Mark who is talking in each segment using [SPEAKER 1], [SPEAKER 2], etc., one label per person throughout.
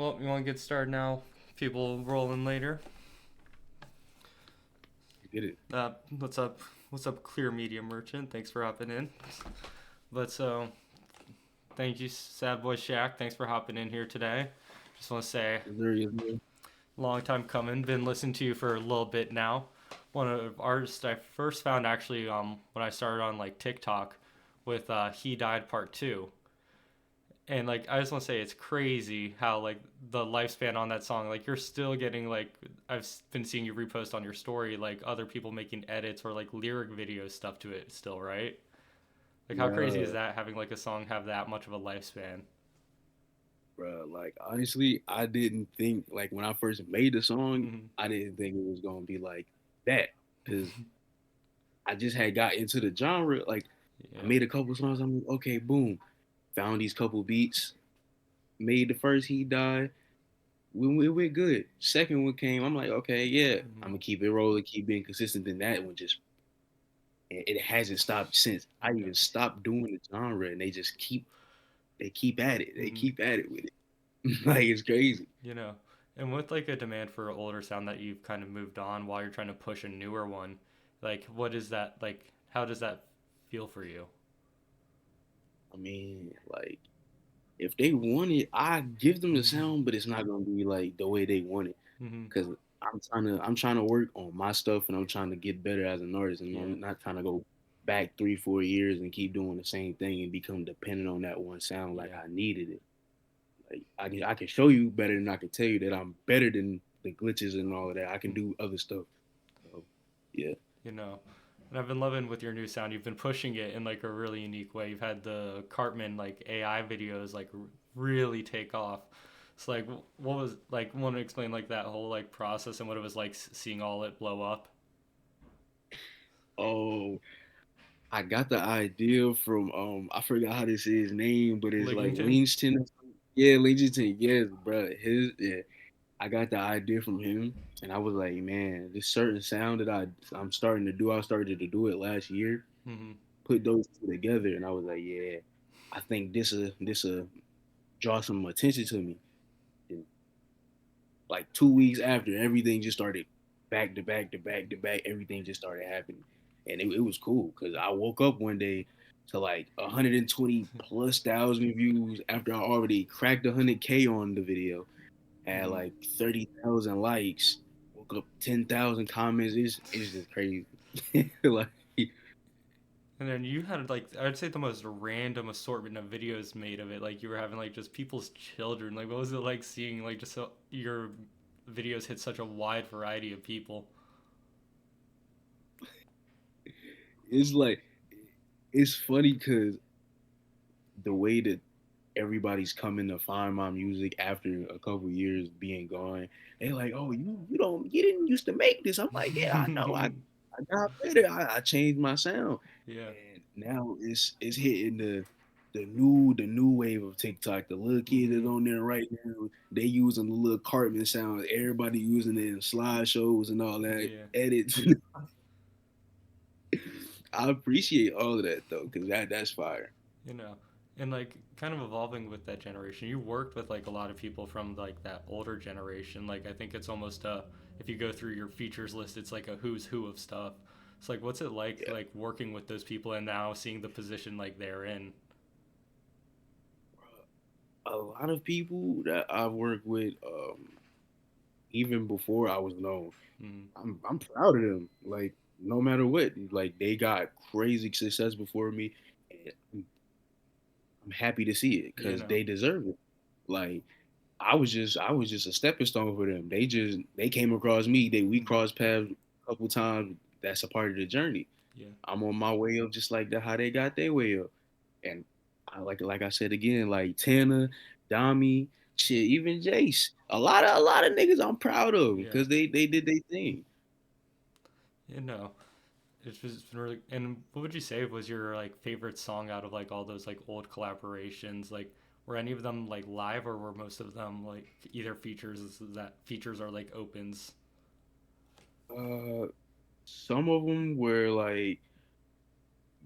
[SPEAKER 1] Well, you want to get started now? People rolling later.
[SPEAKER 2] Get it.
[SPEAKER 1] What's up? What's up, Clear Media Merchant? Thanks for hopping in. But thank you, sadboyshaq. Thanks for hopping in here today. Just want to say,
[SPEAKER 2] Is there?
[SPEAKER 1] long time coming. Been listening to you for a little bit now. One of the artists I first found actually when I started on like TikTok with He Died Part Two. And like I just want to say it's crazy how like the lifespan on that song, like you're still getting like I've been seeing you repost on your story like other people making edits or like lyric video stuff to it still, right? Like how crazy is
[SPEAKER 2] Yeah,
[SPEAKER 1] that having like a song have that much of a lifespan?
[SPEAKER 2] bro. Like honestly, I didn't think like when I first made the song,
[SPEAKER 1] Mm-hmm.
[SPEAKER 2] I didn't think it was gonna be like that because I just had got into the genre. Like I
[SPEAKER 1] Yeah.
[SPEAKER 2] made a couple songs. I'm like, okay, boom, found these couple beats, made the first He Died. We went good. Second one came. I'm like, okay, yeah,
[SPEAKER 1] Mm-hmm.
[SPEAKER 2] I'm gonna keep it rolling, keep being consistent. Then that one just it hasn't stopped since. I
[SPEAKER 1] Yeah.
[SPEAKER 2] even stopped doing the genre, and they keep at it. They
[SPEAKER 1] Mm-hmm.
[SPEAKER 2] keep at it with it. Like it's crazy.
[SPEAKER 1] You know, and with like a demand for older sound that you've kind of moved on while you're trying to push a newer one, like what is that like? How does that feel for you?
[SPEAKER 2] I mean, like if they want it, I give them the sound, but it's not gonna be like the way they want it.
[SPEAKER 1] Mm-hmm.
[SPEAKER 2] Cause I'm trying to work on my stuff and I'm trying to get better as an artist and
[SPEAKER 1] Yeah.
[SPEAKER 2] I'm not trying to go back 3 4 years and keep doing the same thing and become dependent on that one sound like
[SPEAKER 1] Yeah.
[SPEAKER 2] I needed it. Like I can show you better than I can tell you that I'm better than the glitches and all of that. I can do other stuff. So, yeah.
[SPEAKER 1] You know, and I've been loving with your new sound. You've been pushing it in like a really unique way. You've had the Cartman like AI videos like really take off. So like, what was like? Want to explain like that whole like process and what it was like seeing all it blow up?
[SPEAKER 2] Oh, I got the idea from I forgot how to say his name, but it's like
[SPEAKER 1] Ligington.
[SPEAKER 2] Livingston. Yeah, Livingston. Yes, bro. His yeah. I got the idea from him, and I was like, man, this certain sound that I'm starting to do. I started to do it last year.
[SPEAKER 1] Mm-hmm.
[SPEAKER 2] Put those two together, and I was like, yeah, I think this draw some attention to me. And like 2 weeks after, everything just started back to back to back to back. Everything just started happening, and it was cool because I woke up one day to like 120 plus thousand views after I already cracked 100K on the video. Had
[SPEAKER 1] Mm-hmm.
[SPEAKER 2] like 30,000 likes. Woke up 10,000 comments. It's just crazy. Like
[SPEAKER 1] And then you had like I'd say the most random assortment of videos made of it. Like you were having like just people's children. Like what was it like seeing like just so, your videos hit such a wide variety of people?
[SPEAKER 2] it's like it's funny because the way that everybody's coming to find my music after a couple years being gone. They like, oh, you didn't used to make this. I'm like, yeah, I know. I got better. I changed my sound,
[SPEAKER 1] Yeah.
[SPEAKER 2] and now it's hitting the new wave of TikTok. The little kids that's
[SPEAKER 1] Mm-hmm.
[SPEAKER 2] on there right now, they using the little Cartman sound. Everybody using it in slideshows and all that
[SPEAKER 1] Yeah.
[SPEAKER 2] edits. I appreciate all of that though, because that's fire.
[SPEAKER 1] You know, and like kind of evolving with that generation. You worked with like a lot of people from like that older generation. Like I think it's almost if you go through your features list, it's like a who's who of stuff. It's like what's it
[SPEAKER 2] Yeah.
[SPEAKER 1] like working with those people and now seeing the position like they're in.
[SPEAKER 2] A lot of people that I've worked with, even before I was known,
[SPEAKER 1] Mm-hmm.
[SPEAKER 2] I'm proud of them. Like no matter what, like they got crazy success before me, and I'm happy to see it
[SPEAKER 1] You
[SPEAKER 2] because
[SPEAKER 1] know.
[SPEAKER 2] they deserve it. Like I was just a stepping stone for them. They came across me. We
[SPEAKER 1] Mm-hmm.
[SPEAKER 2] crossed paths a couple times. That's a part of the journey.
[SPEAKER 1] Yeah.
[SPEAKER 2] I'm on my way up just like how they got their way up. And like I said again, like Tana, Dami, shit, even Jace. A lot of niggas I'm proud of
[SPEAKER 1] Yeah.
[SPEAKER 2] because they did their thing.
[SPEAKER 1] You know. It's just been really. And what would you say was your like favorite song out of like all those like old collaborations? Like, were any of them like live, or were most of them like either features or like opens?
[SPEAKER 2] Uh, some of them were like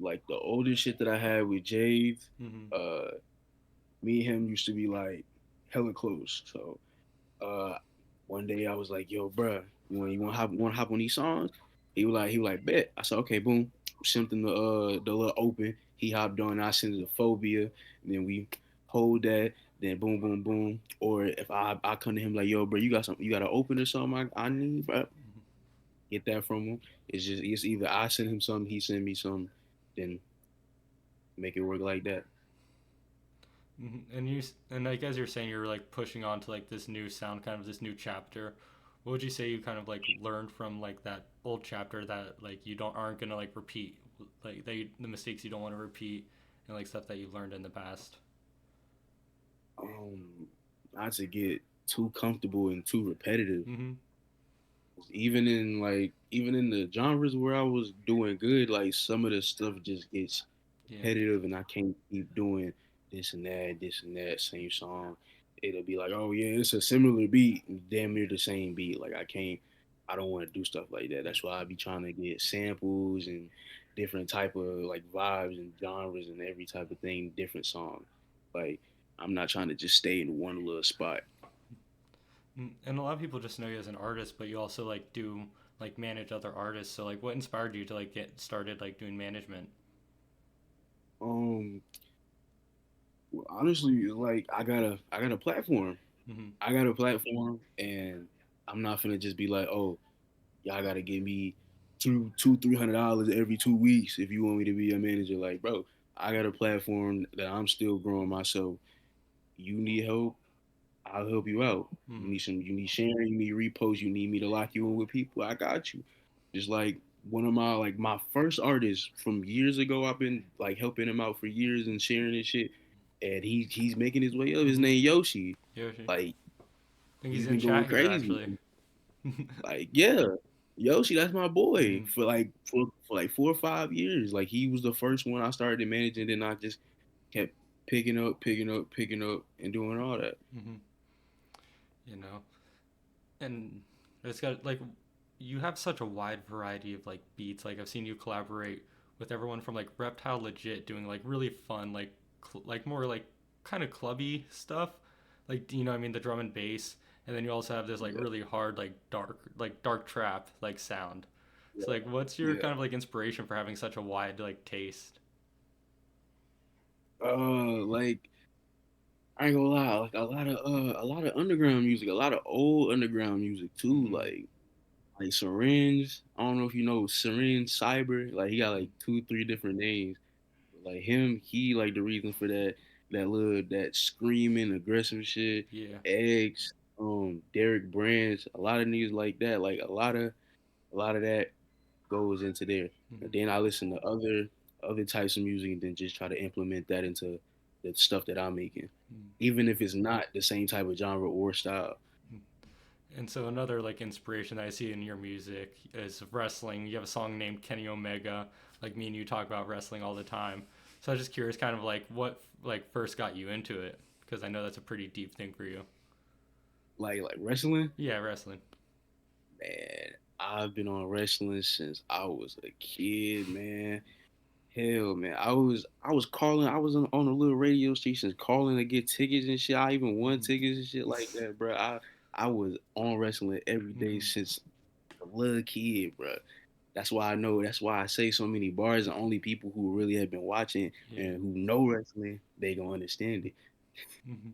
[SPEAKER 2] the older shit that I had with Jaydes.
[SPEAKER 1] Mm-hmm.
[SPEAKER 2] Uh, me and him used to be like hella close. So Uh, one day I was like, "Yo, bruh, you want to hop on these songs?" He was like, "Bet." I said, "Okay, boom." Sent him the little open. He hopped on. I sent it to Phobia, and then we hold that. Then boom, boom, boom. Or if I come to him like, "Yo, bro, you got to open or something I need, bro." Get that from him. It's either I send him something, he send me something, then make it work like that.
[SPEAKER 1] And and like as you're saying, you're like pushing on to like this new sound, kind of this new chapter. What would you say you kind of like learned from like that old chapter that like you don't aren't gonna like repeat, like the mistakes you don't want to repeat, and like stuff that you've learned in the past?
[SPEAKER 2] Um, Not to get too comfortable and too repetitive.
[SPEAKER 1] Mm-hmm.
[SPEAKER 2] Even in the genres where I was doing good, like some of the stuff just gets
[SPEAKER 1] Yeah.
[SPEAKER 2] repetitive, and I can't keep doing this and that, same song. It'll be like, oh yeah, it's a similar beat, damn near the same beat. Like I don't want to do stuff like that. That's why I be trying to get samples and different type of like vibes and genres and every type of thing, different songs. Like I'm not trying to just stay in one little spot.
[SPEAKER 1] And a lot of people just know you as an artist, but you also like do like manage other artists. So like, what inspired you to like get started like doing management?
[SPEAKER 2] Um, Honestly, like I got a platform.
[SPEAKER 1] Mm-hmm.
[SPEAKER 2] I got a platform, and I'm not gonna just be like, oh, y'all gotta give me $300 every 2 weeks if you want me to be a manager. Like, bro, I got a platform that I'm still growing myself. You need help, I'll help you out.
[SPEAKER 1] Mm-hmm.
[SPEAKER 2] You need sharing, you need reposts, you need me to lock you in with people. I got you. Just like one of my first artists from years ago, I've been like helping him out for years and sharing his shit. And he's making his way up. His
[SPEAKER 1] Mm-hmm.
[SPEAKER 2] name Yoshi.
[SPEAKER 1] Yoshi. I
[SPEAKER 2] Like
[SPEAKER 1] think he's
[SPEAKER 2] he's
[SPEAKER 1] in
[SPEAKER 2] been going
[SPEAKER 1] chat here
[SPEAKER 2] crazy.
[SPEAKER 1] actually.
[SPEAKER 2] Like, yeah. Yoshi, that's my boy.
[SPEAKER 1] Mm-hmm.
[SPEAKER 2] For like 4 or 5 years. Like he was the first one I started managing, then I just kept picking up, and doing all that.
[SPEAKER 1] Mm-hmm. You know, and it's got like you have such a wide variety of like beats. Like I've seen you collaborate with everyone from like Reptile Legit doing like really fun like more like kind of clubby stuff. Like you know what I mean, the drum and bass, and then you also have this like
[SPEAKER 2] Yeah,
[SPEAKER 1] really hard like dark trap like sound.
[SPEAKER 2] yeah,
[SPEAKER 1] So like what's your
[SPEAKER 2] yeah.
[SPEAKER 1] kind of like inspiration for having such a wide like taste?
[SPEAKER 2] Like I ain't gonna lie, like a lot of underground music, a lot of old underground music too,
[SPEAKER 1] Mm-hmm.
[SPEAKER 2] like Syringe. I don't know if you know Syringe Cyber. Like he got like 2, 3 different names. Like him, he like the reason for that screaming aggressive shit.
[SPEAKER 1] Yeah.
[SPEAKER 2] Eggs, Derek Branch, a lot of niggas like that. Like a lot of that goes into there. And
[SPEAKER 1] Mm-hmm.
[SPEAKER 2] then I listen to other types of music and then just try to implement that into the stuff that I'm making, even if it's not the same type of genre or style.
[SPEAKER 1] And so another like inspiration that I see in your music is wrestling. You have a song named Kenny Omega. Like me and you talk about wrestling all the time. So I was just curious, kind of like what like first got you into it, because I know that's a pretty deep thing for you.
[SPEAKER 2] Like wrestling,
[SPEAKER 1] Yeah, wrestling.
[SPEAKER 2] man. I've been on wrestling since I was a kid, man. Hell, man. I was calling. I was on a little radio station calling to get tickets and shit. I even won
[SPEAKER 1] Mm-hmm.
[SPEAKER 2] tickets and shit like that, bro. I was on wrestling every day
[SPEAKER 1] Mm-hmm.
[SPEAKER 2] since a little kid, bro. That's why I know. That's why I say so many bars. The only people who really have been watching
[SPEAKER 1] Yeah.
[SPEAKER 2] and who know wrestling, they gonna understand it,
[SPEAKER 1] Mm-hmm.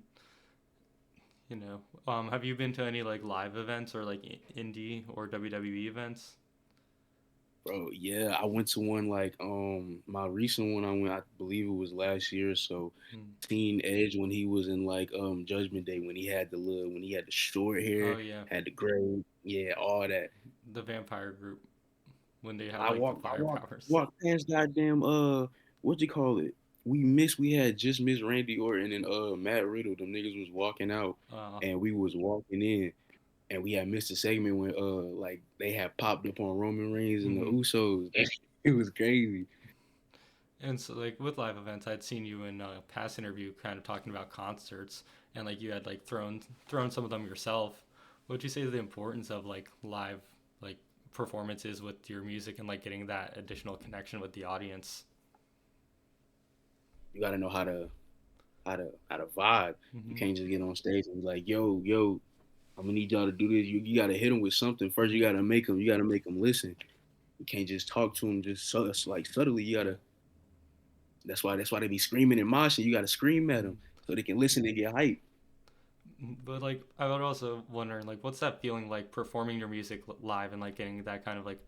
[SPEAKER 1] You know, have you been to any like live events or like indie or WWE events?
[SPEAKER 2] bro. Yeah, I went to one like my recent one. I went. I believe it was last year. So,
[SPEAKER 1] Mm.
[SPEAKER 2] Teen Edge when he was in like Judgment Day when he had the short
[SPEAKER 1] Oh
[SPEAKER 2] hair,
[SPEAKER 1] yeah,
[SPEAKER 2] had the gray, yeah, all that.
[SPEAKER 1] the vampire group when they had
[SPEAKER 2] I
[SPEAKER 1] like the
[SPEAKER 2] walked, I
[SPEAKER 1] fire
[SPEAKER 2] walked,
[SPEAKER 1] powers.
[SPEAKER 2] walked past goddamn what you call it? We had just missed Randy Orton and Matt Riddle. Them niggas was walking out,
[SPEAKER 1] Uh,
[SPEAKER 2] and we was walking in, and we had missed a segment when like they had popped up on Roman Reigns and the
[SPEAKER 1] mm-hmm.
[SPEAKER 2] Usos. It was crazy.
[SPEAKER 1] And so, like with live events, I'd seen you in a past interview, kind of talking about concerts, and like you had like thrown some of them yourself. What would you say is the importance of like live like performances with your music and like getting that additional connection with the audience?
[SPEAKER 2] You got to know how to vibe. You
[SPEAKER 1] Mm-hmm.
[SPEAKER 2] can't just get on stage and be like, yo, yo, I'm gonna need y'all to do this. You gotta hit them with something first.
[SPEAKER 1] Mm-hmm.
[SPEAKER 2] You gotta make them listen. You can't just talk to them just so it's like subtly. You
[SPEAKER 1] Yeah.
[SPEAKER 2] gotta. That's why they be screaming and moshing. You gotta scream at
[SPEAKER 1] Mm-hmm.
[SPEAKER 2] them so they can listen and get hype.
[SPEAKER 1] But like, I would also wonder, like, what's that feeling like performing your music live and like getting that kind of like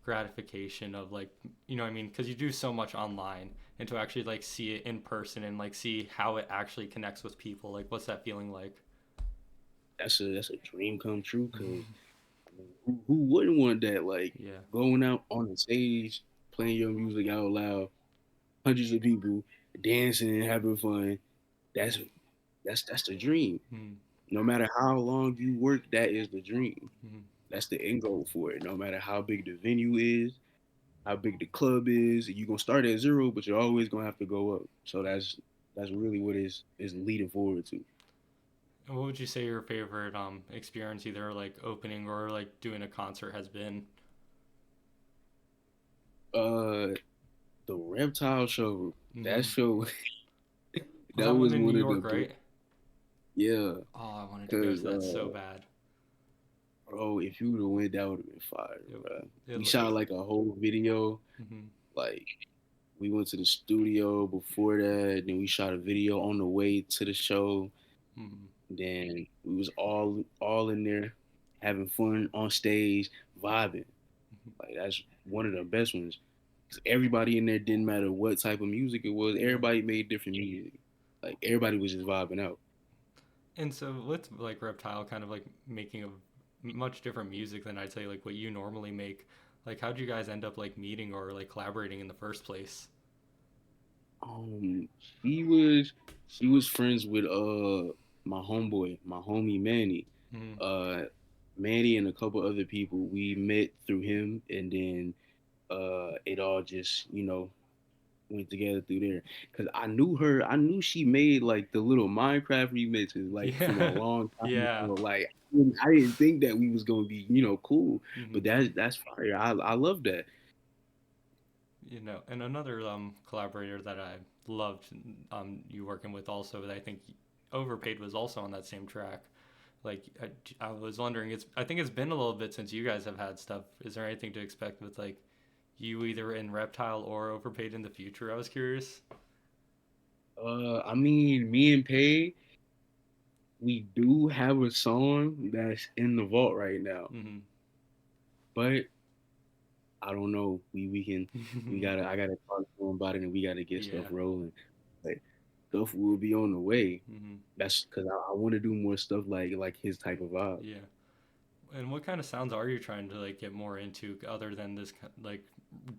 [SPEAKER 1] gratification of like, you know what I mean? Because you do so much online, and to actually like see it in person and like see how it actually connects with people, like, what's that feeling like?
[SPEAKER 2] That's a dream come true. Cause who wouldn't want that? Like
[SPEAKER 1] Yeah.
[SPEAKER 2] going out on the stage, playing your music out loud, hundreds of people dancing, having fun. That's that's the dream.
[SPEAKER 1] Mm-hmm.
[SPEAKER 2] No matter how long you work, that is the dream.
[SPEAKER 1] Mm-hmm.
[SPEAKER 2] That's the end goal for it. No matter how big the venue is, how big the club is, you're gonna start at zero, but you're always gonna have to go up. So that's really what is leading forward to.
[SPEAKER 1] And what would you say your favorite experience, either like opening or like doing a concert, has been?
[SPEAKER 2] Uh, the reptile show. That
[SPEAKER 1] Mm-hmm.
[SPEAKER 2] show
[SPEAKER 1] Was
[SPEAKER 2] that
[SPEAKER 1] that one
[SPEAKER 2] was
[SPEAKER 1] in New
[SPEAKER 2] one of
[SPEAKER 1] York,
[SPEAKER 2] the
[SPEAKER 1] right?
[SPEAKER 2] yeah.
[SPEAKER 1] Oh, I wanted to go
[SPEAKER 2] Cause
[SPEAKER 1] to that so bad.
[SPEAKER 2] bro, if you would have went, that would have been fire,
[SPEAKER 1] It,
[SPEAKER 2] bro.
[SPEAKER 1] it,
[SPEAKER 2] We shot like a whole video.
[SPEAKER 1] mm-hmm.
[SPEAKER 2] Like we went to the studio before that, then we shot a video on the way to the show.
[SPEAKER 1] Mm-hmm.
[SPEAKER 2] Then we was all in there having fun on stage, vibing. Like that's one of the best ones. 'Cause everybody in there didn't matter what type of music it was.
[SPEAKER 1] Yeah.
[SPEAKER 2] Everybody made different music. Like everybody was just vibing out.
[SPEAKER 1] And so with like Reptile kind of like making a much different music than I'd say like what you normally make, like how'd you guys end up like meeting or like collaborating in the first place?
[SPEAKER 2] Um, she was friends with my homeboy, my homie Manny.
[SPEAKER 1] Mm-hmm.
[SPEAKER 2] Uh, Manny and a couple other people. We met through him, and then it all just went together through there. Cause I knew her. I knew she made like the little Minecraft remixes like from a
[SPEAKER 1] Yeah.
[SPEAKER 2] long time
[SPEAKER 1] Yeah.
[SPEAKER 2] ago. Like I didn't think that we was gonna be cool,
[SPEAKER 1] Mm-hmm.
[SPEAKER 2] but that's fire. I love that.
[SPEAKER 1] You know, and another collaborator that I loved you working with also that I think Overpaid was also on that same track. Like I was wondering, I think it's been a little bit since you guys have had stuff. Is there anything to expect with like you either in Reptile or Overpaid in the future? I was curious.
[SPEAKER 2] I mean, me and Pay, we do have a song that's in the vault right now,
[SPEAKER 1] Mm-hmm.
[SPEAKER 2] but I don't know. We gotta I gotta talk to him about it, and we gotta get stuff
[SPEAKER 1] Yeah.
[SPEAKER 2] rolling. Like stuff will be on the way.
[SPEAKER 1] Mm-hmm.
[SPEAKER 2] That's because I want to do more stuff like his type of vibe.
[SPEAKER 1] Yeah. And what kind of sounds are you trying to like get more into other than this like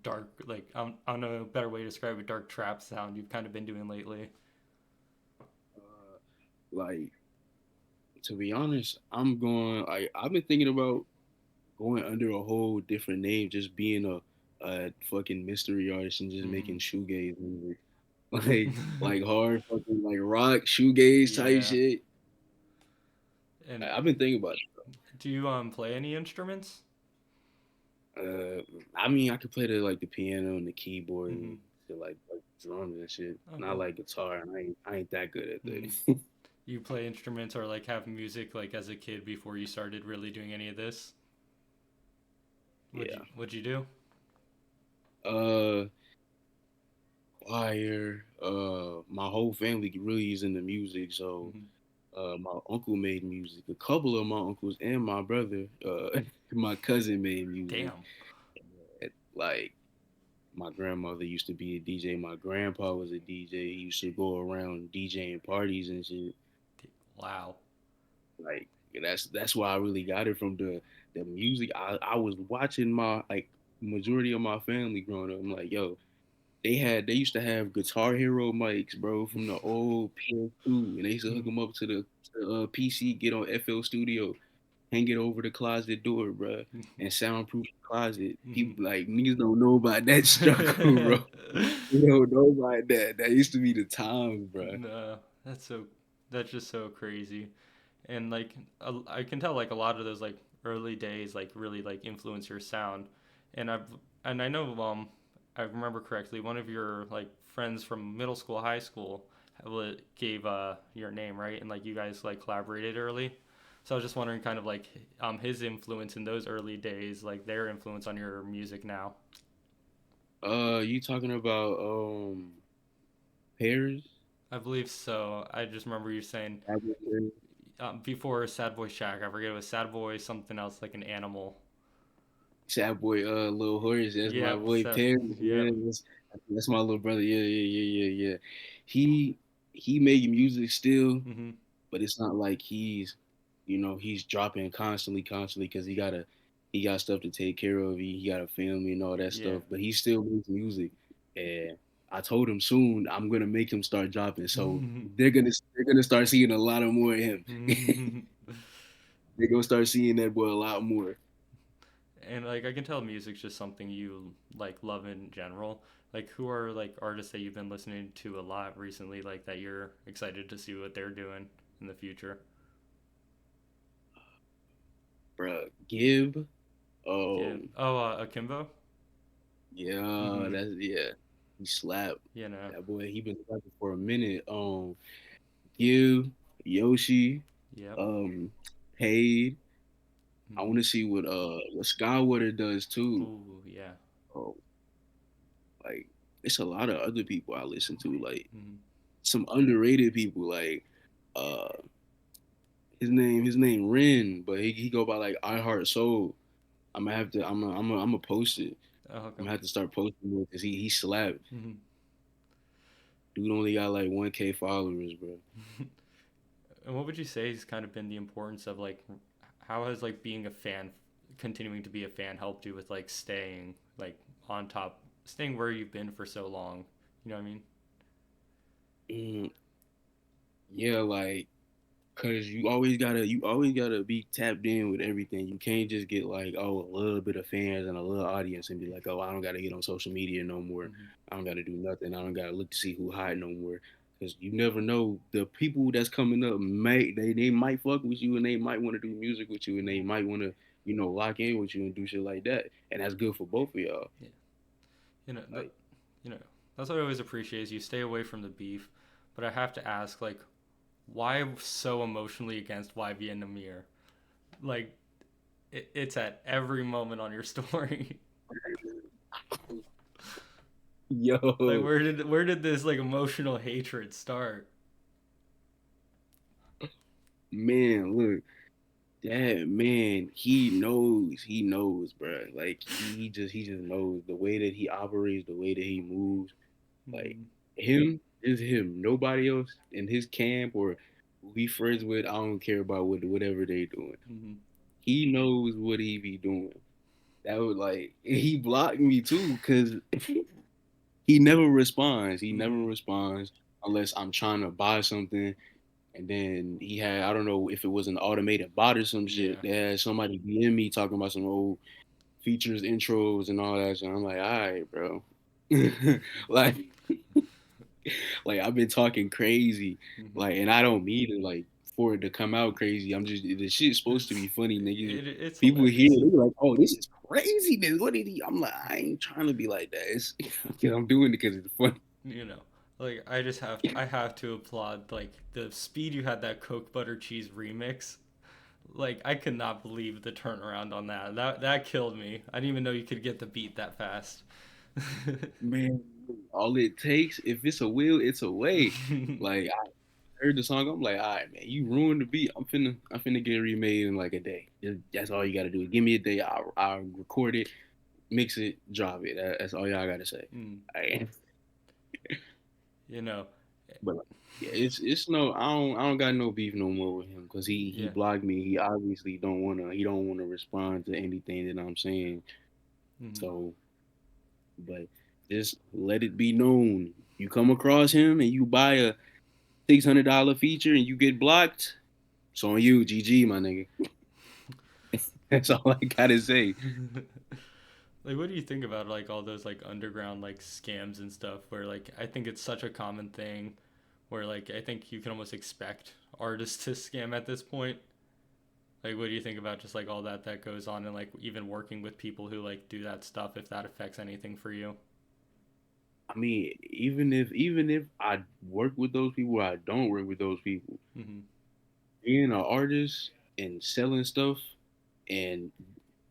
[SPEAKER 1] dark like I don't know a better way to describe it, dark trap sound you've kind of been doing lately?
[SPEAKER 2] Like to be honest, I've been thinking about going under a whole different name, just being a fucking mystery artist and just
[SPEAKER 1] Mm-hmm.
[SPEAKER 2] making shoegaze music, like hard fucking like rock shoegaze type
[SPEAKER 1] Yeah.
[SPEAKER 2] shit.
[SPEAKER 1] And
[SPEAKER 2] I've been thinking about
[SPEAKER 1] do you play any instruments?
[SPEAKER 2] it. I mean, I could play the piano and the keyboard
[SPEAKER 1] Mm-hmm.
[SPEAKER 2] and shit, like drums and shit.
[SPEAKER 1] Oh,
[SPEAKER 2] And I
[SPEAKER 1] cool.
[SPEAKER 2] like guitar, and I ain't that good at
[SPEAKER 1] Mm-hmm.
[SPEAKER 2] that.
[SPEAKER 1] You play instruments or like have music like as a kid before you started really doing any of this?
[SPEAKER 2] Yeah.
[SPEAKER 1] What'd you do?
[SPEAKER 2] Uh, choir. My whole family really is into music, so
[SPEAKER 1] Mm-hmm.
[SPEAKER 2] my uncle made music. A couple of my uncles and my brother, my cousin made music.
[SPEAKER 1] Damn.
[SPEAKER 2] Like my grandmother used to be a DJ. My grandpa was a DJ. He used to go around DJing parties and shit.
[SPEAKER 1] Wow.
[SPEAKER 2] Like that's why I really got it from the music. I was watching my like majority of my family growing up. I'm like, yo, they used to have Guitar Hero mics, bro, from the old PS2, and they used to hook
[SPEAKER 1] Mm-hmm.
[SPEAKER 2] them up to the PC, get on FL Studio, hang it over the closet door, bro, and soundproof the closet.
[SPEAKER 1] Mm-hmm.
[SPEAKER 2] People like niggas don't know about that struggle, bro. You don't know about that. That used to be the times, bro.
[SPEAKER 1] No, that's just so crazy. And like I can tell like a lot of those like early days like really like influence your sound. And I know I remember correctly one of your like friends from middle school, high school gave your name, right? And like you guys like collaborated early. So I was just wondering, kind of like his influence in those early days, like their influence on your music now.
[SPEAKER 2] You talking about Paris?
[SPEAKER 1] I believe so. I just remember you saying
[SPEAKER 2] Apple Paris?
[SPEAKER 1] before Sad Boy Shack. I forget it was Sad Boy something else, like an animal.
[SPEAKER 2] Sad boy, little horse. That's my
[SPEAKER 1] Yep.
[SPEAKER 2] boy
[SPEAKER 1] So
[SPEAKER 2] Paris. Yeah,
[SPEAKER 1] yep.
[SPEAKER 2] that's my little brother. Yeah, yeah, yeah, yeah, yeah. He he making music still,
[SPEAKER 1] Hmm.
[SPEAKER 2] but it's not like he's dropping constantly because he got stuff to take care of. He got a family and all that
[SPEAKER 1] Yeah.
[SPEAKER 2] stuff, but he still makes music. And I told him soon I'm gonna make him start dropping, so they're gonna start seeing a lot of more of him. They're gonna start seeing that boy a lot more.
[SPEAKER 1] And like I can tell music's just something you like love in general. Like who are like artists that you've been listening to a lot recently, like that you're excited to see what they're doing in the future?
[SPEAKER 2] Bruh, Give.
[SPEAKER 1] Give.
[SPEAKER 2] Um,
[SPEAKER 1] Oh, Akimbo.
[SPEAKER 2] yeah,
[SPEAKER 1] Mm-hmm.
[SPEAKER 2] he slapped.
[SPEAKER 1] You know.
[SPEAKER 2] That boy, he been slapping for a minute. Give, Yoshi,
[SPEAKER 1] Yep.
[SPEAKER 2] um, Paid. I want
[SPEAKER 1] Mm-hmm.
[SPEAKER 2] to see what Skywater does too.
[SPEAKER 1] Ooh, yeah.
[SPEAKER 2] Oh, like it's a lot of other people I listen to, like
[SPEAKER 1] Mm-hmm.
[SPEAKER 2] some underrated people, like uh his name Ren, but he go by like I Heart Soul. I'm gonna post it.
[SPEAKER 1] Oh,
[SPEAKER 2] I'm
[SPEAKER 1] okay.
[SPEAKER 2] gonna have to start posting more because he slapped.
[SPEAKER 1] Mm-hmm.
[SPEAKER 2] Dude only got like 1K followers, bro.
[SPEAKER 1] And what would you say has kind of been the importance of like how has like being a fan, continuing to be a fan, helped you with like staying like on top, staying where you've been for so long? You know what I mean?
[SPEAKER 2] Mm, yeah, like cause you always gotta be tapped in with everything. You can't just get like, oh, a little bit of fans and a little audience and be like, oh, I don't gotta get on social media no more.
[SPEAKER 1] Mm-hmm.
[SPEAKER 2] I don't gotta do nothing. I don't gotta look to see who hot no more. Cause you never know the people that's coming up they might fuck with you and they might want to do music with you and they might want to lock in with you and do shit like that. And that's good for both of y'all.
[SPEAKER 1] Yeah. You know that.
[SPEAKER 2] Like,
[SPEAKER 1] You know that's what I always appreciate is you stay away from the beef, but I have to ask like why so emotionally against YBN Nahmir? Like it's at every moment on your story. Like
[SPEAKER 2] yo,
[SPEAKER 1] where did this like emotional hatred start?
[SPEAKER 2] man, look. That man, he knows, bro. Like he just knows the way that he operates, the way that he moves. Like
[SPEAKER 1] Mm-hmm.
[SPEAKER 2] him is him. Nobody else in his camp or who he friends with, I don't care about whatever they doing.
[SPEAKER 1] Mm-hmm.
[SPEAKER 2] He knows what he be doing. That was like he blocked me too, cause he never responds. He never
[SPEAKER 1] Mm-hmm.
[SPEAKER 2] responds unless I'm trying to buy something. And then he had, I don't know if it was an automated bot or some shit.
[SPEAKER 1] Yeah.
[SPEAKER 2] They had somebody DM me talking about some old features, intros, and all that. So I'm like, all right, bro. like, like I've been talking crazy,
[SPEAKER 1] Mm-hmm.
[SPEAKER 2] like, and I don't mean it like for it to come out crazy. I'm just the shit's supposed to be funny, niggas.
[SPEAKER 1] It's
[SPEAKER 2] People hear
[SPEAKER 1] hilarious.
[SPEAKER 2] it, they're like, oh, this is craziness. What did he? I'm like, I ain't trying to be like that. It's, I'm doing it because it's funny.
[SPEAKER 1] You know, like I have to applaud like the speed you had that Coke butter cheese remix. Like I could not believe the turnaround on that. That killed me. I didn't even know you could get the beat that fast.
[SPEAKER 2] Man, all it takes, if it's a will, it's a way. Like I heard the song, I'm like, all right, man, you ruined the beat. I'm finna get it remade in like a day. That's all you gotta do. Give me a day. I'll record it, mix it, drop it. That's all y'all gotta say.
[SPEAKER 1] Mm,
[SPEAKER 2] I,
[SPEAKER 1] you know,
[SPEAKER 2] but like, yeah, it's no, I don't got no beef no more with him because he
[SPEAKER 1] yeah.
[SPEAKER 2] blocked me. He obviously don't wanna respond to anything that I'm saying.
[SPEAKER 1] Mm,
[SPEAKER 2] So, but just let it be known. You come across him and you buy a $600 feature and you get blocked, it's on you, GG, my nigga. That's all I gotta say.
[SPEAKER 1] like, what do you think about like all those like underground like scams and stuff? Where like I think it's such a common thing, where like I think you can almost expect artists to scam at this point. Like, what do you think about just like all that goes on, and like even working with people who like do that stuff? If that affects anything for you?
[SPEAKER 2] I mean, even if I work with those people, or I don't work with those people.
[SPEAKER 1] Mm-hmm.
[SPEAKER 2] Being an artist and selling stuff, and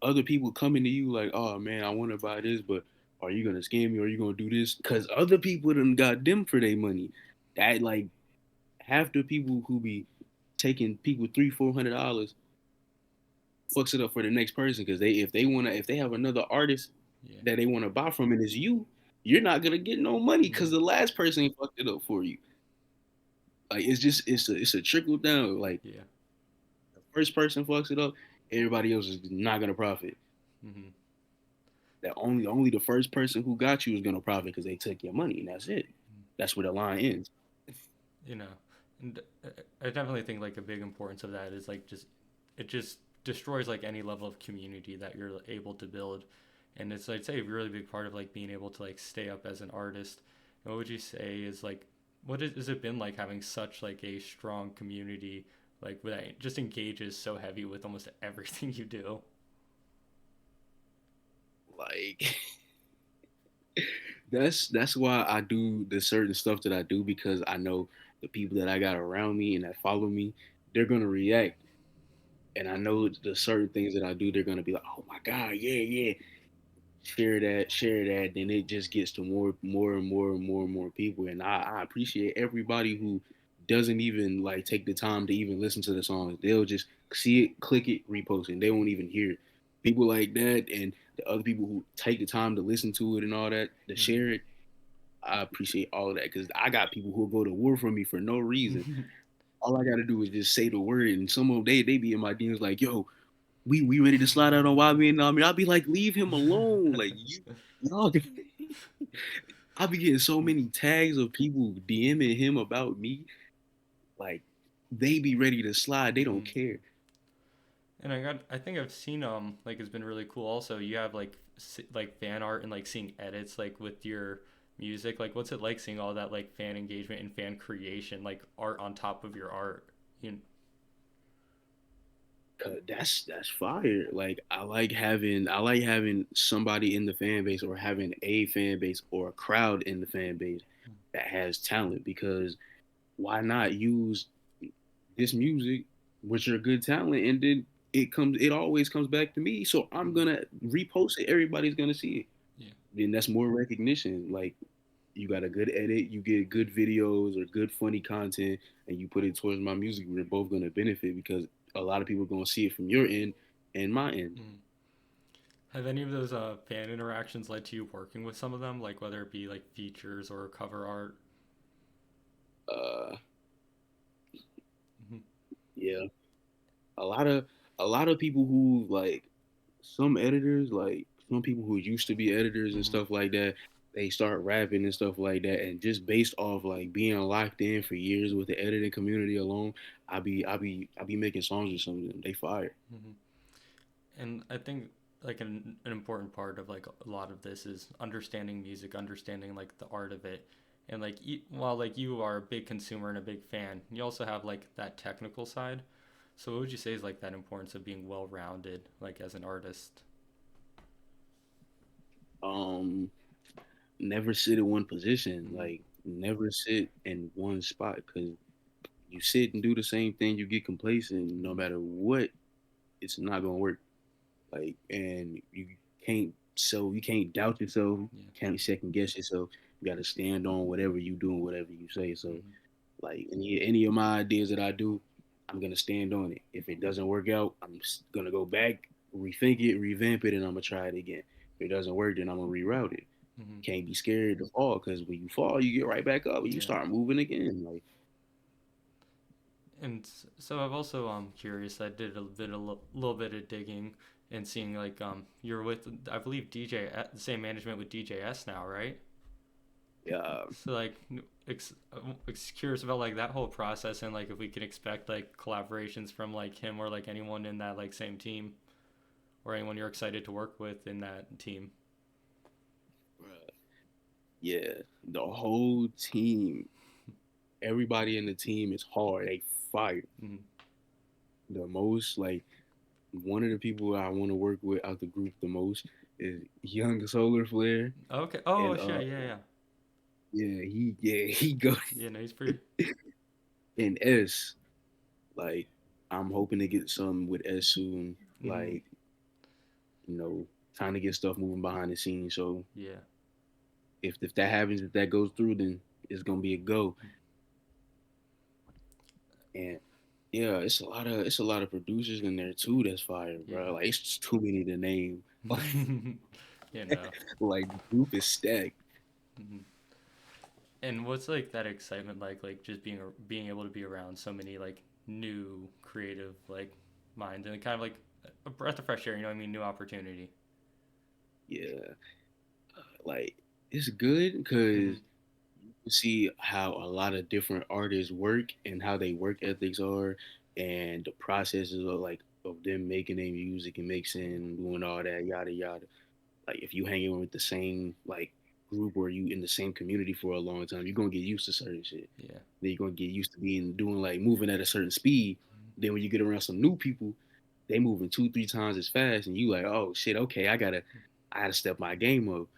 [SPEAKER 2] other people coming to you like, oh man, I want to buy this, but are you gonna scam me? Or are you gonna do this? Because other people done got them for their money. That like half the people who be taking people $300-400 fucks it up for the next person because if they have another artist
[SPEAKER 1] Yeah.
[SPEAKER 2] that they want to buy from and it's you, you're not gonna get no money because
[SPEAKER 1] Mm-hmm.
[SPEAKER 2] the last person fucked it up for you. Like it's a trickle down. Like
[SPEAKER 1] Yeah.
[SPEAKER 2] the first person fucks it up, everybody else is not gonna profit.
[SPEAKER 1] Mm-hmm.
[SPEAKER 2] That only the first person who got you is gonna profit because they took your money and that's it. That's where the line ends.
[SPEAKER 1] You know, and I definitely think like a big importance of that is like just it just destroys like any level of community that you're able to build, and it's I'd say a really big part of like being able to like stay up as an artist. And what would you say is like has it been like having such like a strong community like that just engages so heavy with almost everything you do?
[SPEAKER 2] Like that's why I do the certain stuff that I do because I know the people that I got around me and that follow me, they're gonna react. And I know the certain things that I do, they're gonna be like, "Oh my god, yeah, yeah, share that." Then it just gets to more people, and I appreciate everybody who doesn't even like take the time to even listen to the songs. They'll just see it, click it, repost it, and they won't even hear it. People like that, and the other people who take the time to listen to it and all that, to share it. I appreciate all of that because I got people who go to war for me for no reason.
[SPEAKER 1] Mm-hmm.
[SPEAKER 2] All I gotta do is just say the word, and some of them they be in my DMs like, "Yo, we ready to slide out on YBN Nahmir." I'll be like, leave him alone. Like y'all. I be getting so many tags of people DMing him about me. Like they be ready to slide. They don't
[SPEAKER 1] Mm-hmm.
[SPEAKER 2] care.
[SPEAKER 1] And I think I've seen like it's been really cool. Also, you have like like fan art and like seeing edits like with your music. Like, what's it like seeing all that like fan engagement and fan creation, like art on top of your art? You
[SPEAKER 2] Cause that's fire. Like I like having somebody in the fan base or having a fan base or a crowd in the fan base that has talent because why not use this music with your good talent and then it always comes back to me. So I'm
[SPEAKER 1] mm-hmm.
[SPEAKER 2] gonna repost it. Everybody's gonna see it.
[SPEAKER 1] Yeah.
[SPEAKER 2] Then that's more recognition. Like you got a good edit, you get good videos or good funny content, and you put it towards my music. We're both gonna benefit because a lot of people are gonna see it from your end and my end.
[SPEAKER 1] Mm-hmm. Have any of those fan interactions led to you working with some of them, like whether it be like features or cover art?
[SPEAKER 2] Uh,
[SPEAKER 1] Mm-hmm.
[SPEAKER 2] yeah, a lot of a lot of people who like some editors, like some people who used to be editors and
[SPEAKER 1] Mm-hmm.
[SPEAKER 2] stuff like that, they start rapping and stuff like that, and just based off like being locked in for years with the editing community alone, I be making songs with some of them. They fire.
[SPEAKER 1] Mm-hmm. And I think like an important part of like a lot of this is understanding music, understanding like the art of it, and like while like you are a big consumer and a big fan, you also have like that technical side. So what would you say is like that importance of being well rounded, like as an artist?
[SPEAKER 2] Um, Never sit in one position.
[SPEAKER 1] Mm-hmm.
[SPEAKER 2] Like never sit in one spot because you sit and do the same thing, you get complacent. No
[SPEAKER 1] Mm-hmm.
[SPEAKER 2] matter what, it's not gonna work. Like, and you can't doubt yourself,
[SPEAKER 1] Yeah.
[SPEAKER 2] can't second guess yourself. You got to stand on whatever you do and whatever you say. So,
[SPEAKER 1] Mm-hmm.
[SPEAKER 2] like any of my ideas that I do, I'm gonna stand on it. If it doesn't work out, I'm gonna go back, rethink it, revamp it, and I'm gonna try it again. If it doesn't work, then I'm gonna reroute it.
[SPEAKER 1] Mm-hmm.
[SPEAKER 2] Can't be scared to fall because when you fall, you get right back up and you
[SPEAKER 1] Yeah.
[SPEAKER 2] start moving again. Like,
[SPEAKER 1] And so I've also curious. I did little bit of digging and seeing like you're with I believe the same management with DJ Ess now, right?
[SPEAKER 2] yeah,
[SPEAKER 1] So like, curious about like that whole process and like if we can expect like collaborations from like him or like anyone in that like same team or anyone you're excited to work with in that team.
[SPEAKER 2] yeah, the whole team, everybody in the team is hard. They fire
[SPEAKER 1] Mm-hmm.
[SPEAKER 2] the most. Like one of the people I want to work with out the group the most is Young Solar Flare,
[SPEAKER 1] Okay. Oh
[SPEAKER 2] and
[SPEAKER 1] shit. Yeah. Yeah.
[SPEAKER 2] yeah he go
[SPEAKER 1] Yeah. No, he's pretty.
[SPEAKER 2] and S like. I'm hoping to get some with S soon.
[SPEAKER 1] Mm-hmm.
[SPEAKER 2] Like, you know, trying to get stuff moving behind the scenes. So
[SPEAKER 1] Yeah.
[SPEAKER 2] if that happens, if that goes through, then it's gonna be a go. And yeah, it's a lot of producers in there too. That's fire, bro.
[SPEAKER 1] Yeah.
[SPEAKER 2] Like it's just too many to name.
[SPEAKER 1] You know.
[SPEAKER 2] Like the group is stacked.
[SPEAKER 1] Mhm. And what's like that excitement like just being able to be around so many like new creative like minds and kind of like a breath of fresh air, you know what I mean, new opportunity.
[SPEAKER 2] Yeah, like it's good because
[SPEAKER 1] Mhm.
[SPEAKER 2] you see how a lot of different artists work and how they work ethics are, and the processes of like of them making their music and mixing, doing all that, yada yada. Like if you hanging with the same like group or you in the same community for a long time, you're gonna get used to certain shit.
[SPEAKER 1] Yeah.
[SPEAKER 2] Then you're gonna get used to being doing like moving at a certain speed.
[SPEAKER 1] Mhm.
[SPEAKER 2] Then when you get around some new people, they moving two, three times as fast, and you like, oh shit, okay, I gotta step my game up.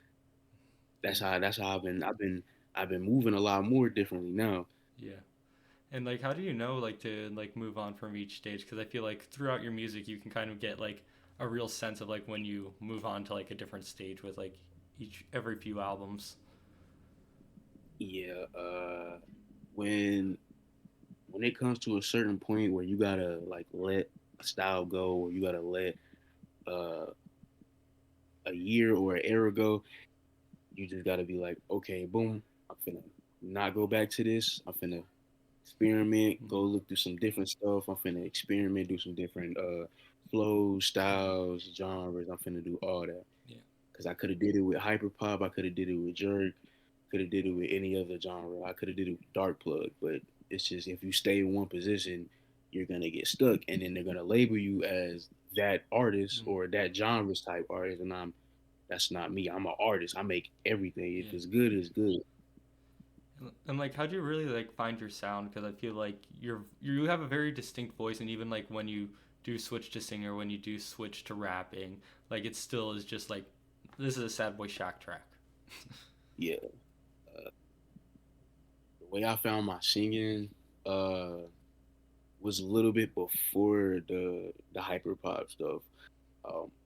[SPEAKER 1] Yeah.
[SPEAKER 2] That's how I've been moving a lot more differently now.
[SPEAKER 1] Yeah. And like how do you know like to like move on from each stage, cuz I feel like throughout your music you can kind of get like a real sense of like when you move on to like a different stage with like each every few albums.
[SPEAKER 2] Yeah, when when it comes to a certain point where you gotta like let a style go, or you gotta let uh a year or an era go, you just gotta be like, okay, boom, I'm finna not go back to this. I'm finna experiment, go
[SPEAKER 1] Mhm.
[SPEAKER 2] look through some different stuff. I'm finna experiment, do some different flows,
[SPEAKER 1] Mhm.
[SPEAKER 2] styles, genres. I'm finna do all that.
[SPEAKER 1] Yeah.
[SPEAKER 2] Cause I could have did it with hyperpop, I could have did it with jerk, could have did it with any other genre. I could have did it with dark plug, but it's just if you stay in one position, you're gonna get stuck, and then they're gonna label you as that artist
[SPEAKER 1] Mhm.
[SPEAKER 2] or that genres type artist, and that's not me. I'm an artist. I make everything. If
[SPEAKER 1] Yeah.
[SPEAKER 2] it's good, it's good.
[SPEAKER 1] And like, how do you really like find your sound? Because I feel like you have a very distinct voice, and even like when you do switch to singer, when you do switch to rapping, like it still is just like this is a Sad Boy Shack track.
[SPEAKER 2] Yeah. The way I found my singing uh was a little bit before the hyper pop stuff.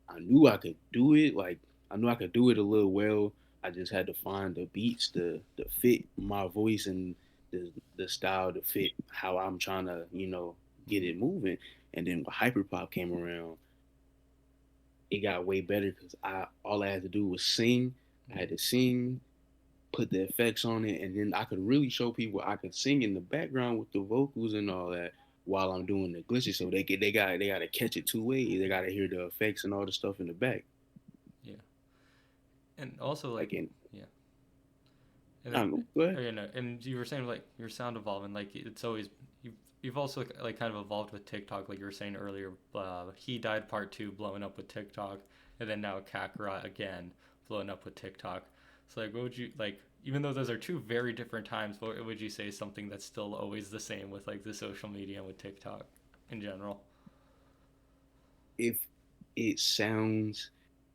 [SPEAKER 2] I knew I could do it. Like I knew I could do it a little well. I just had to find the beats to fit my voice and the style to fit how I'm trying to get
[SPEAKER 1] Mm-hmm.
[SPEAKER 2] it moving. And then when hyper pop came around, it got way better because I all I had to do was sing. I had
[SPEAKER 1] Mm-hmm.
[SPEAKER 2] to sing, put the effects on it, and then I could really show people I could sing in the background with the vocals and all that while I'm doing the glitches. So they gotta catch it two ways. They gotta hear the effects and all the stuff in the back.
[SPEAKER 1] Yeah, and also like
[SPEAKER 2] Like in
[SPEAKER 1] yeah, and
[SPEAKER 2] I
[SPEAKER 1] then
[SPEAKER 2] don't know, go ahead.
[SPEAKER 1] oh, yeah, no, and you were saying like your sound evolving, like it's always you've also like kind of evolved with TikTok, like you were saying earlier. He died part two, blowing up with TikTok, and then now Kakarot again, blowing up with TikTok. So like, what would you like? Even though those are two very different times, what would you say is something that's still always the same with like the social media and with TikTok in general?
[SPEAKER 2] If it sounds,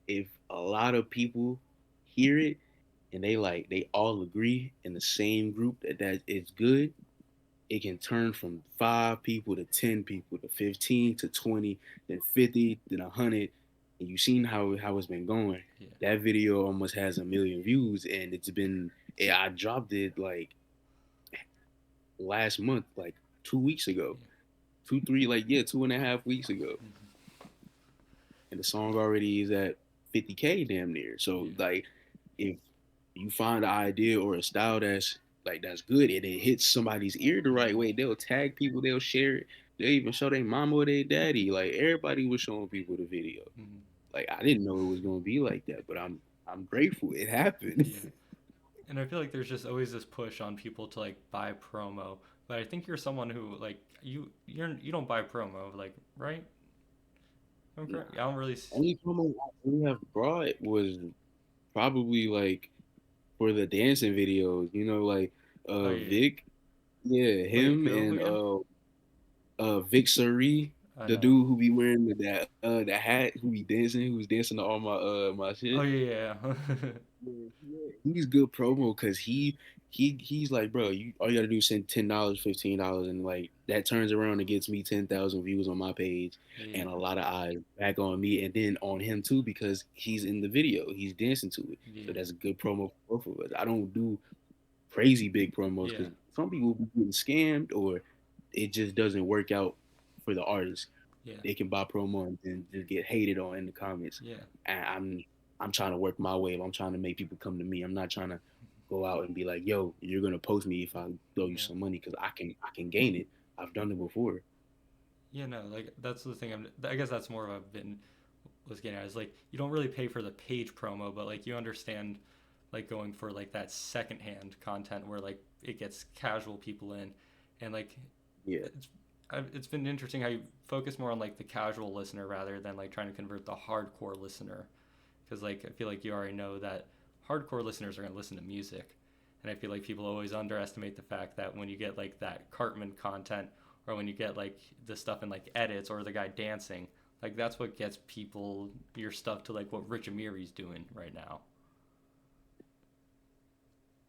[SPEAKER 2] if a lot of people hear it and they all agree in the same group that it's good, it can turn from 5 people to 10 people to 15 to 20, then 50, then 100. And you've seen how it's been going.
[SPEAKER 1] Yeah.
[SPEAKER 2] That video almost has 1 million views, and it's been. I dropped it like last month, like 2 weeks ago,
[SPEAKER 1] Yeah.
[SPEAKER 2] 2, 3, like yeah, 2.5 weeks ago,
[SPEAKER 1] Mm-hmm.
[SPEAKER 2] and the song already is at 50K damn near. So
[SPEAKER 1] Yeah.
[SPEAKER 2] like, if you find an idea or a style that's good and it hits somebody's ear the right
[SPEAKER 1] Mm-hmm.
[SPEAKER 2] way, they'll tag people, they'll share it, they'll even show their mama or their daddy. Like everybody was showing people the video.
[SPEAKER 1] Mm-hmm.
[SPEAKER 2] Like I didn't know it was gonna be like that, but I'm grateful it happened.
[SPEAKER 1] Yeah. And I feel like there's just always this push on people to like buy promo. But I think you're someone who like you don't buy promo, like right? I'm
[SPEAKER 2] Nah,
[SPEAKER 1] correct. I don't really.
[SPEAKER 2] only promo I really have brought was probably like for the dancing videos, like
[SPEAKER 1] Oh yeah.
[SPEAKER 2] Vic, yeah,
[SPEAKER 1] Wait,
[SPEAKER 2] him
[SPEAKER 1] who
[SPEAKER 2] and
[SPEAKER 1] again?
[SPEAKER 2] Vic Surrey,
[SPEAKER 1] I
[SPEAKER 2] the
[SPEAKER 1] know.
[SPEAKER 2] dude who be wearing the hat, who's dancing to all my
[SPEAKER 1] Oh
[SPEAKER 2] shit.
[SPEAKER 1] yeah, yeah.
[SPEAKER 2] Yeah, he's good promo because he's like, bro, you all you gotta do is send $10, $15, and like that turns around and gets me 10,000 views on my page
[SPEAKER 1] Yeah.
[SPEAKER 2] and a lot of eyes back on me and then on him too because he's in the video, he's dancing to it. So
[SPEAKER 1] Yeah.
[SPEAKER 2] that's a good promo for both of us. I don't do crazy big promos
[SPEAKER 1] Yeah.
[SPEAKER 2] because some people be getting scammed or it just doesn't work out for the artist.
[SPEAKER 1] Yeah.
[SPEAKER 2] They can buy promo and then just get hated on in the comments.
[SPEAKER 1] Yeah.
[SPEAKER 2] And I'm trying to work my way. I'm trying to make people come to me. I'm not trying to go out and be like, yo, you're gonna post me if I throw you
[SPEAKER 1] Yeah.
[SPEAKER 2] some money because I can gain it. I've done it before.
[SPEAKER 1] Yeah, no, like that's the thing. I guess that's more of a bit was getting at is like you don't really pay for the page promo, but like you understand like going for like that secondhand content where like it gets casual people in, and like
[SPEAKER 2] Yeah.
[SPEAKER 1] it's it's been interesting how you focus more on like the casual listener rather than like trying to convert the hardcore listener, because like I feel like you already know that hardcore listeners are going to listen to music, and I feel like people always underestimate the fact that when you get like that Cartman content or when you get like the stuff in like edits or the guy dancing, like that's what gets people your stuff to like what Rich Amiri's doing right now.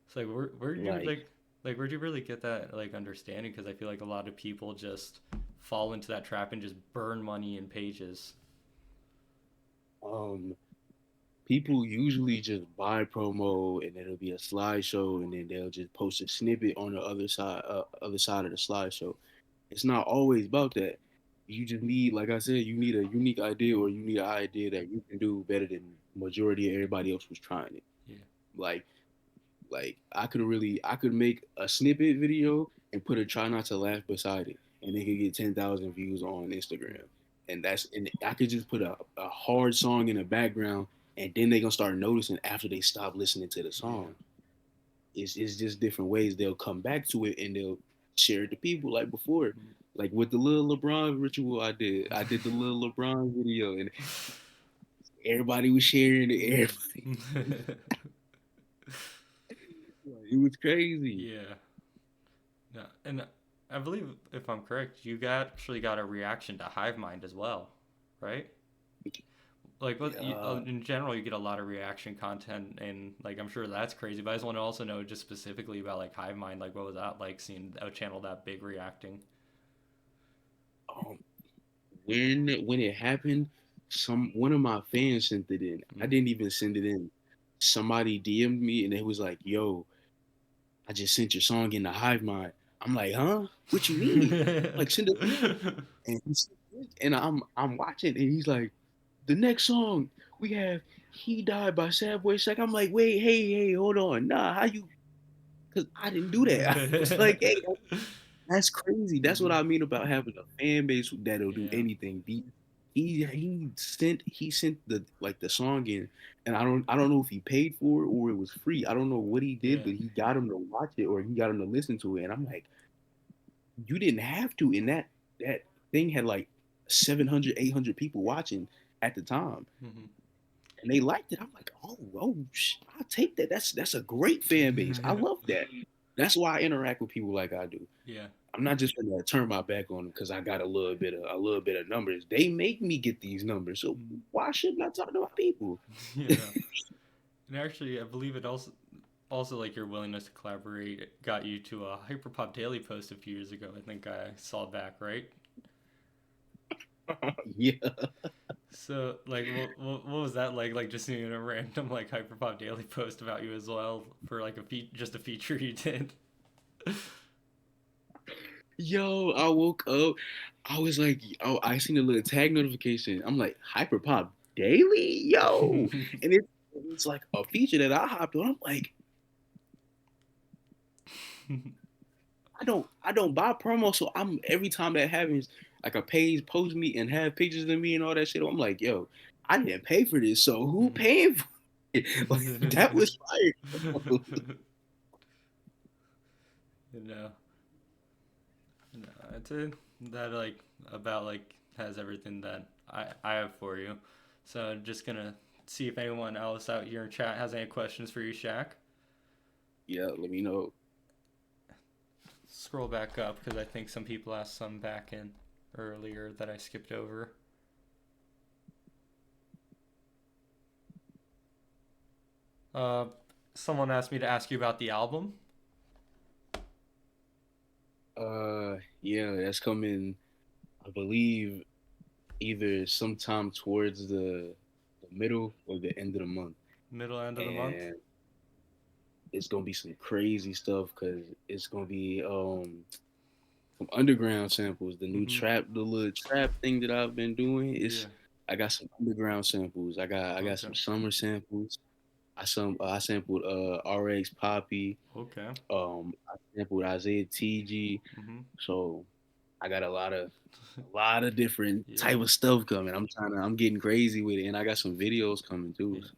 [SPEAKER 1] So like where do you
[SPEAKER 2] Like
[SPEAKER 1] like where do you really get that like understanding? Because I feel like a lot of people just fall into that trap and just burn money in pages.
[SPEAKER 2] um people usually just buy promo and it'll be a slideshow and then they'll just post a snippet on the other side of the slideshow. It's not always about that. You just need, like I said, you need a unique idea or you need an idea that you can do better than majority of everybody else was trying it.
[SPEAKER 1] Yeah,
[SPEAKER 2] Like I could make a snippet video and put a try not to laugh beside it, and it could get 10,000 views on Instagram. And I could just put a hard song in the background, and then they gonna start noticing after they stop listening to the
[SPEAKER 1] yeah,
[SPEAKER 2] song. It's just different ways they'll come back to it and they'll share it to people like before. Like with the little LeBron ritual I did the little LeBron video and everybody was sharing it. Everybody, it was crazy.
[SPEAKER 1] yeah. Yeah, and I believe if I'm correct, you got actually got a reaction to Hive Mind as well, right? Like what
[SPEAKER 2] Yeah.
[SPEAKER 1] in general, you get a lot of reaction content, and like I'm sure that's crazy. But I just want to also know just specifically about like Hive Mind, like what was that like seeing a channel that big reacting?
[SPEAKER 2] Um, when it happened, some one of my fans sent it in. I
[SPEAKER 1] Mm.
[SPEAKER 2] didn't even send it in. Somebody DM'd me and it was like, "Yo, I just sent your song in the Hive Mind." I'm like, "Huh? What you mean?" Like send it. And I'm watching and he's like, "The next song we have He Died by sadboyshaq." I'm like, "Wait, hey, hold on, nah, how you?" Because I didn't do that. I was like, "Hey, that's crazy. That's what
[SPEAKER 1] Mhm.
[SPEAKER 2] I mean about having a fan base that'll do
[SPEAKER 1] Yeah,
[SPEAKER 2] anything. He sent the like the song in, and I don't know if he paid for it or it was free. I don't know what he did,
[SPEAKER 1] yeah,
[SPEAKER 2] but he got him to watch it or he got him to listen to it. And I'm like, you didn't have to. And that thing had like 700, 800 people watching at the time,
[SPEAKER 1] hmm
[SPEAKER 2] and they liked it. I'm like, I'll take that. That's a great fan base. I love that. That's why I interact with people like I do.
[SPEAKER 1] yeah,
[SPEAKER 2] I'm not just gonna turn my back on them because I got a little bit of numbers. They make me get these numbers, so
[SPEAKER 1] Mhm.
[SPEAKER 2] why shouldn't I talk to my people?
[SPEAKER 1] Yeah. And actually, I believe it also like your willingness to collaborate got you to a Hyperpop Daily post a few years ago. I think I saw back, right?
[SPEAKER 2] Yeah,
[SPEAKER 1] So like, what was that like? Like just seeing a random like Hyperpop Daily post about you as well for like just a feature you did.
[SPEAKER 2] yo, I woke up. I was like, oh, I seen a little tag notification. I'm like, Hyperpop Daily, yo, and it's like a feature that I hopped on. I'm like, I don't buy promo, so I'm every time that happens, like a page post me and have pictures of me and all that shit. I'm like, yo, I didn't pay for this, so who paying for it? Like that was fire.
[SPEAKER 1] You know, no, it's it. That like about like has everything that I have for you. So I'm just gonna see if anyone else out here in chat has any questions for you, Shaq.
[SPEAKER 2] Yeah, let me know.
[SPEAKER 1] Scroll back up because I think some people asked some back in earlier that I skipped over. Uh, Someone asked me to ask you about the album.
[SPEAKER 2] Yeah, that's coming. I believe either sometime towards the middle or the end of the month,
[SPEAKER 1] Middle end of the month.
[SPEAKER 2] and it's gonna be some crazy stuff because it's gonna be some underground samples. The new
[SPEAKER 1] Mhm.
[SPEAKER 2] trap, the little trap thing that I've been doing
[SPEAKER 1] Yeah.
[SPEAKER 2] is I got some underground samples. I got
[SPEAKER 1] Okay.
[SPEAKER 2] some summer samples. I sampled RX Poppy.
[SPEAKER 1] Okay.
[SPEAKER 2] I sampled Isaiah TG.
[SPEAKER 1] Mhm.
[SPEAKER 2] So I got a lot of different
[SPEAKER 1] Yeah.
[SPEAKER 2] type of stuff coming. I'm getting crazy with it, and I got some videos coming too.
[SPEAKER 1] Yeah.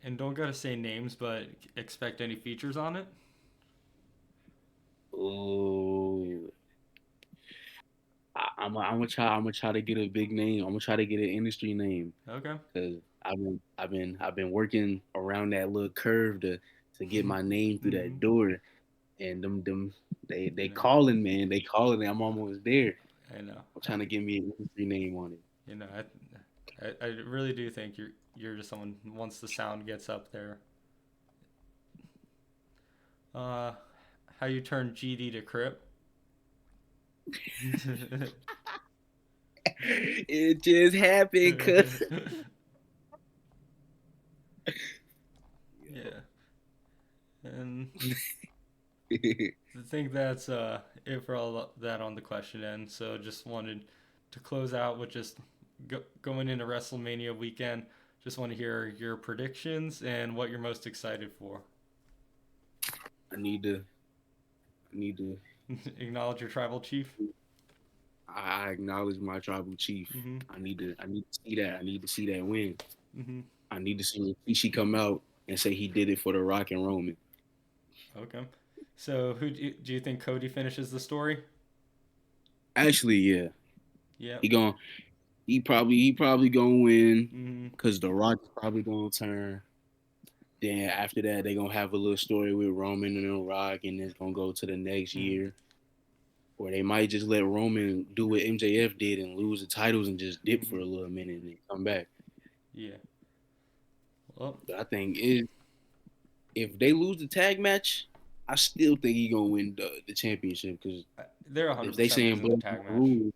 [SPEAKER 1] And don't gotta say names, but expect any features on it.
[SPEAKER 2] Oh, I'm gonna try to get a big name. I'm gonna try to get an industry name
[SPEAKER 1] Okay.
[SPEAKER 2] because I've been working around that little curve to get my name through that
[SPEAKER 1] Mhm.
[SPEAKER 2] door, and them they
[SPEAKER 1] You know.
[SPEAKER 2] calling, man. They calling. I'm almost there.
[SPEAKER 1] I know.
[SPEAKER 2] I'm trying to get me an industry name on it.
[SPEAKER 1] You know. I really do think you're just someone once the sound gets up there. Uh, how you turn GD to Crip?
[SPEAKER 2] It just happened, cause
[SPEAKER 1] Yeah. And
[SPEAKER 2] yo.
[SPEAKER 1] I think that's it for all that on the question end. So just wanted to close out with just going into WrestleMania weekend. Just want to hear your predictions and what you're most excited for.
[SPEAKER 2] I need to. I need to.
[SPEAKER 1] Acknowledge your tribal chief.
[SPEAKER 2] I acknowledge my tribal chief.
[SPEAKER 1] Mm-hmm.
[SPEAKER 2] I need to see that. I need to see that win.
[SPEAKER 1] Mm-hmm.
[SPEAKER 2] I need to see Rikishi come out and say he did it for the Rock and Roman.
[SPEAKER 1] Okay. So who do you think Cody finishes the story?
[SPEAKER 2] Actually, yeah,
[SPEAKER 1] Yep.
[SPEAKER 2] he gon' he probably gonna win
[SPEAKER 1] Mm-hmm.
[SPEAKER 2] because the Rock is probably gonna turn. Then after that, they gonna have a little story with Roman and the Rock, and it's gonna go to the next
[SPEAKER 1] Mm-hmm.
[SPEAKER 2] year. Or they might just let Roman do what MJF did and lose the titles and just dip for
[SPEAKER 1] Mm-hmm.
[SPEAKER 2] a little minute and then come back.
[SPEAKER 1] Yeah. Well,
[SPEAKER 2] But I think if they lose the tag match, I still think he gonna win the championship because
[SPEAKER 1] they're
[SPEAKER 2] if they
[SPEAKER 1] 100%
[SPEAKER 2] saying
[SPEAKER 1] losing the
[SPEAKER 2] bloodline
[SPEAKER 1] tag match.
[SPEAKER 2] rules,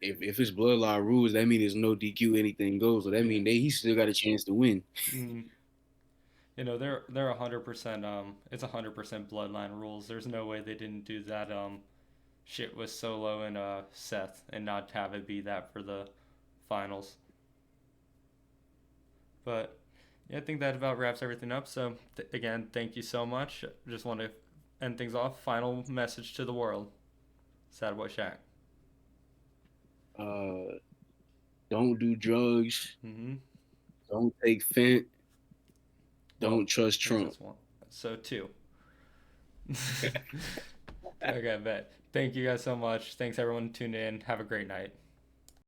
[SPEAKER 2] if it's bloodline rules, that means there's no DQ, anything goes. So that
[SPEAKER 1] Yeah.
[SPEAKER 2] means he still got a chance to win.
[SPEAKER 1] Mm-hmm. You know they're 100%. It's 100% bloodline rules. There's no way they didn't do that shit with Solo and Seth and not have it be that for the finals. But yeah, I think that about wraps everything up. So again, thank you so much. Just want to end things off. Final message to the world. Sad boy Shaq.
[SPEAKER 2] Uh, don't do drugs.
[SPEAKER 1] Mm-hmm.
[SPEAKER 2] Don't take Fent.
[SPEAKER 1] Well,
[SPEAKER 2] Don't trust
[SPEAKER 1] I guess
[SPEAKER 2] Trump.
[SPEAKER 1] that's one. So two. Okay, bet. Thank you guys so much. Thanks everyone tuning in. Have a great night.